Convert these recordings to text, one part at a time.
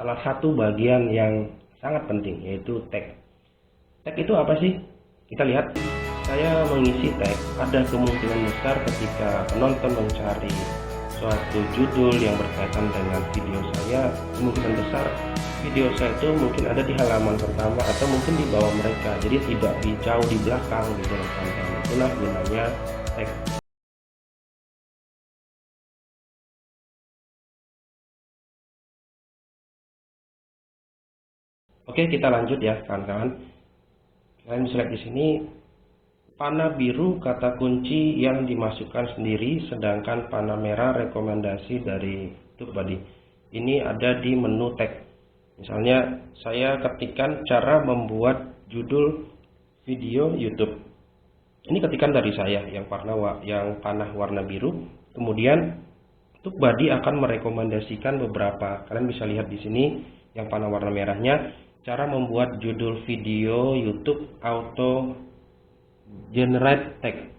salah satu bagian yang sangat penting, yaitu tag. Tag itu apa sih? Kita lihat, saya mengisi tag, ada kemungkinan besar ketika penonton mencari suatu judul yang berkaitan dengan video saya, kemungkinan besar video saya itu mungkin ada di halaman pertama atau mungkin di bawah mereka, jadi tidak di jauh di belakang gitu teman-teman. Itulah gunanya tag. Oke, kita lanjut ya kawan-kawan. Kalian bisa lihat di sini panah biru kata kunci yang dimasukkan sendiri, sedangkan panah merah rekomendasi dari TubeBuddy. Ini ada di menu tag. Misalnya saya ketikkan cara membuat judul video YouTube. Ini ketikan dari saya yang panah warna biru. Kemudian TubeBuddy akan merekomendasikan beberapa. Kalian bisa lihat di sini yang panah warna merahnya, cara membuat judul video YouTube auto generate tag,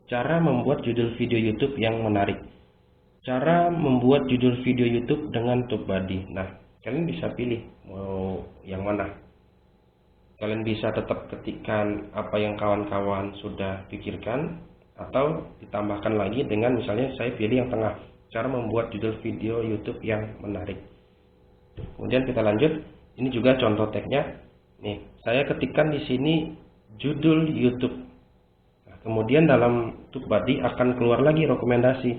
cara membuat judul video YouTube yang menarik, cara membuat judul video YouTube dengan TubeBuddy. Nah, kalian bisa pilih mau yang mana. Kalian bisa tetap ketikkan apa yang kawan-kawan sudah pikirkan, atau ditambahkan lagi dengan misalnya saya pilih yang tengah, cara membuat judul video YouTube yang menarik. Kemudian kita lanjut. Ini juga contoh tagnya. Nih, saya ketikkan di sini judul YouTube. Nah, kemudian dalam TubeBuddy akan keluar lagi rekomendasi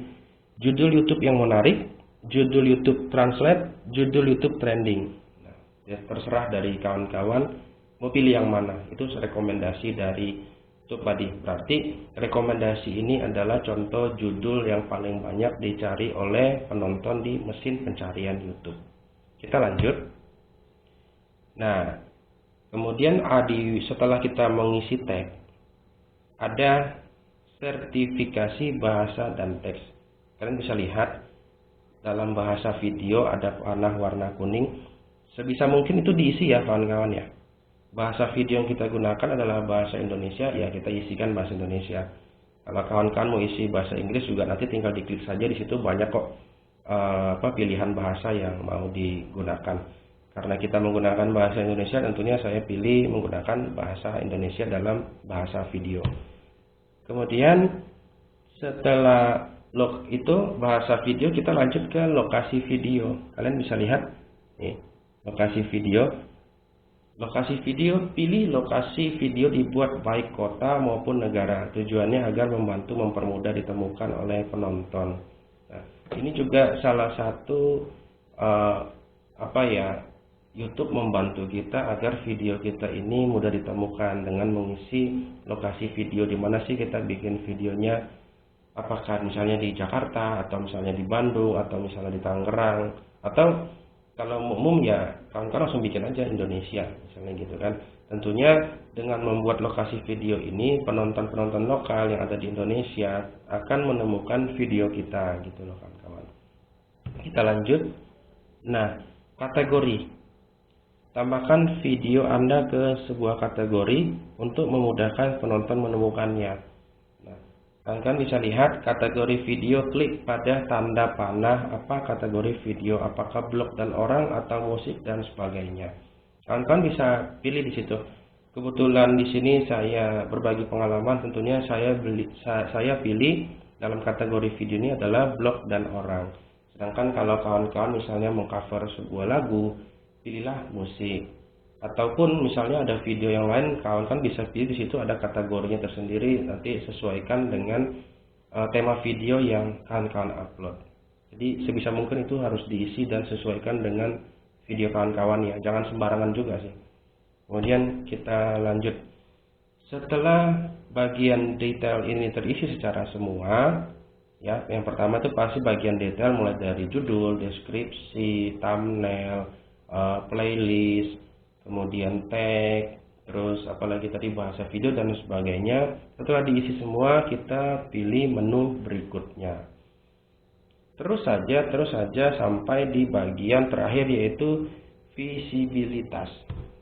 judul YouTube yang menarik, judul YouTube translate, judul YouTube trending. Nah, ya terserah dari kawan-kawan mau pilih yang mana. Itu rekomendasi dari TubeBuddy. Berarti rekomendasi ini adalah contoh judul yang paling banyak dicari oleh penonton di mesin pencarian YouTube. Kita lanjut. Nah, kemudian setelah kita mengisi tag, ada sertifikasi bahasa dan teks. Kalian bisa lihat dalam bahasa video ada panah warna kuning. Sebisa mungkin itu diisi ya kawan-kawan ya. Bahasa video yang kita gunakan adalah bahasa Indonesia, ya kita isikan bahasa Indonesia. Kalau kawan-kawan mau isi bahasa Inggris juga nanti tinggal diklik saja, di situ banyak kok pilihan bahasa yang mau digunakan. Karena kita menggunakan bahasa Indonesia, tentunya saya pilih menggunakan bahasa Indonesia dalam bahasa video. Kemudian setelah itu bahasa video, kita lanjut ke lokasi video. Kalian bisa lihat nih, lokasi video. Lokasi video, pilih lokasi video dibuat baik kota maupun negara. Tujuannya agar membantu mempermudah ditemukan oleh penonton. Nah, ini juga salah satu YouTube membantu kita agar video kita ini mudah ditemukan dengan mengisi lokasi video di mana sih kita bikin videonya. Apakah misalnya di Jakarta, atau misalnya di Bandung, atau misalnya di Tangerang, atau kalau umum ya kawan-kawan langsung bikin aja Indonesia misalnya gitu kan. Tentunya dengan membuat lokasi video ini, penonton-penonton lokal yang ada di Indonesia akan menemukan video kita gitu loh kawan-kawan. Kita lanjut. Nah, kategori. Tambahkan video Anda ke sebuah kategori untuk memudahkan penonton menemukannya. Nah, kalian bisa lihat kategori video, klik pada tanda panah apa kategori video, apakah blog dan orang atau musik dan sebagainya. Kalian bisa pilih di situ. Kebetulan di sini saya berbagi pengalaman, tentunya saya pilih dalam kategori video ini adalah blog dan orang. Sedangkan kalau kawan-kawan misalnya mengcover sebuah lagu, pilihlah musik. Ataupun misalnya ada video yang lain, kawan-kawan bisa pilih di situ ada kategorinya tersendiri, nanti sesuaikan dengan tema video yang kawan-kawan upload. Jadi sebisa mungkin itu harus diisi dan sesuaikan dengan video kawan-kawan ya, jangan sembarangan juga sih. Kemudian kita lanjut. Setelah bagian detail ini terisi secara semua, ya, yang pertama itu pasti bagian detail mulai dari judul, deskripsi, thumbnail, playlist, kemudian tag, terus apalagi tadi bahasa video dan sebagainya. Setelah diisi semua, kita pilih menu berikutnya. Terus saja sampai di bagian terakhir, yaitu visibilitas.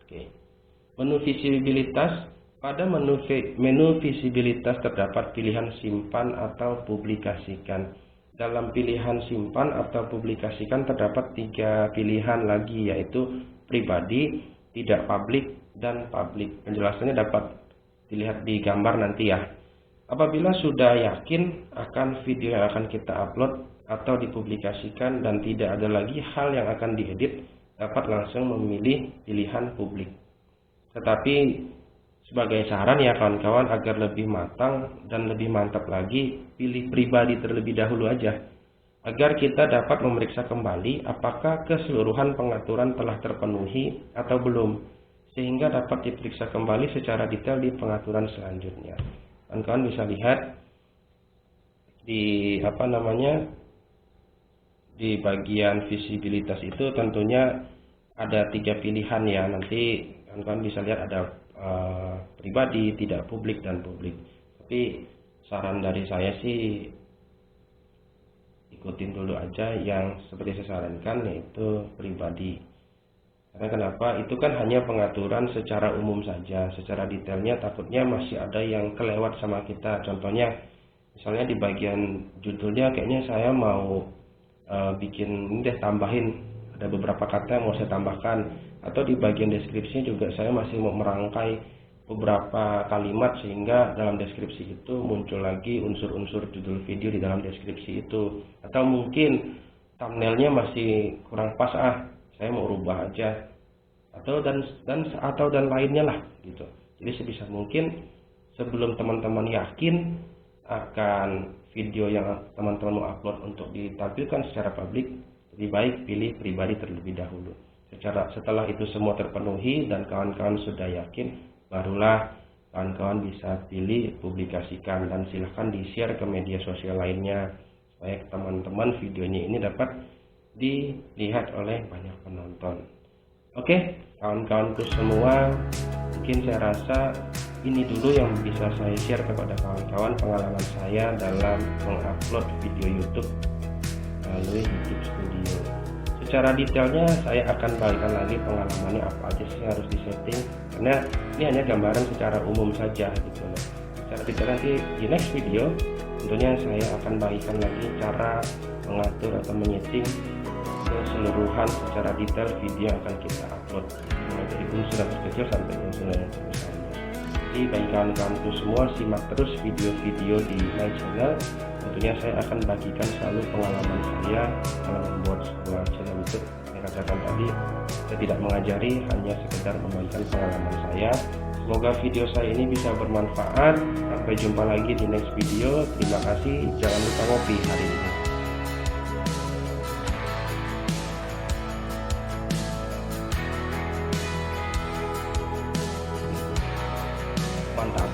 Oke. Menu visibilitas. Pada menu visibilitas terdapat pilihan simpan atau publikasikan. dalam pilihan simpan atau publikasikan terdapat 3 pilihan lagi, yaitu pribadi, tidak publik, dan publik. Penjelasannya dapat dilihat di gambar nanti ya. Apabila sudah yakin akan video yang akan kita upload atau dipublikasikan dan tidak ada lagi hal yang akan diedit, dapat langsung memilih pilihan publik. Tetapi sebagai saran ya kawan-kawan, agar lebih matang dan lebih mantap lagi, pilih pribadi terlebih dahulu aja, agar kita dapat memeriksa kembali apakah keseluruhan pengaturan telah terpenuhi atau belum, sehingga dapat diperiksa kembali secara detail di pengaturan selanjutnya. Kawan-kawan bisa lihat di di bagian visibilitas itu tentunya ada 3 pilihan ya. Nanti kawan-kawan bisa lihat ada pribadi, tidak publik, dan publik. Tapi saran dari saya sih ikutin dulu aja yang seperti saya sarankan, yaitu pribadi. Karena kenapa? Itu kan hanya pengaturan secara umum saja, secara detailnya takutnya masih ada yang kelewat sama kita. Contohnya, misalnya di bagian judulnya kayaknya saya mau bikin tambahin, ada beberapa kata yang mau saya tambahkan, atau di bagian deskripsinya juga saya masih mau merangkai beberapa kalimat sehingga dalam deskripsi itu muncul lagi unsur-unsur judul video di dalam deskripsi itu, atau mungkin thumbnailnya masih kurang pas, saya mau rubah aja, atau dan lainnya lah gitu. Jadi sebisa mungkin sebelum teman-teman yakin akan video yang teman-teman mau upload untuk ditampilkan secara publik, lebih baik pilih pribadi terlebih dahulu. Setelah itu semua terpenuhi dan kawan-kawan sudah yakin, barulah kawan-kawan bisa pilih publikasikan, dan silahkan di-share ke media sosial lainnya supaya teman-teman videonya ini dapat dilihat oleh banyak penonton. Oke, kawan-kawanku semua, mungkin saya rasa ini dulu yang bisa saya share kepada kawan-kawan pengalaman saya dalam mengupload video YouTube melalui YouTube Studio. Secara detailnya saya akan bagikan lagi pengalamannya apa aja sih harus disetting, karena ini hanya gambaran secara umum saja gitu loh. Secara detail nanti di next video tentunya saya akan bagikan lagi cara mengatur atau menyeting keseluruhan secara detail video yang akan kita upload, mulai dari unsur yang terkecil sampai unsur yang terbesarnya. Jadi bagi kawan-kawanku semua, simak terus video-video di my channel. Tentunya saya akan bagikan selalu pengalaman saya dalam membuat sebuah channel YouTube. Saya katakan tadi, saya tidak mengajari, hanya sekedar membagikan pengalaman saya. Semoga video saya ini bisa bermanfaat. Sampai jumpa lagi di next video. Terima kasih. Jangan lupa ngopi hari ini. Mantap.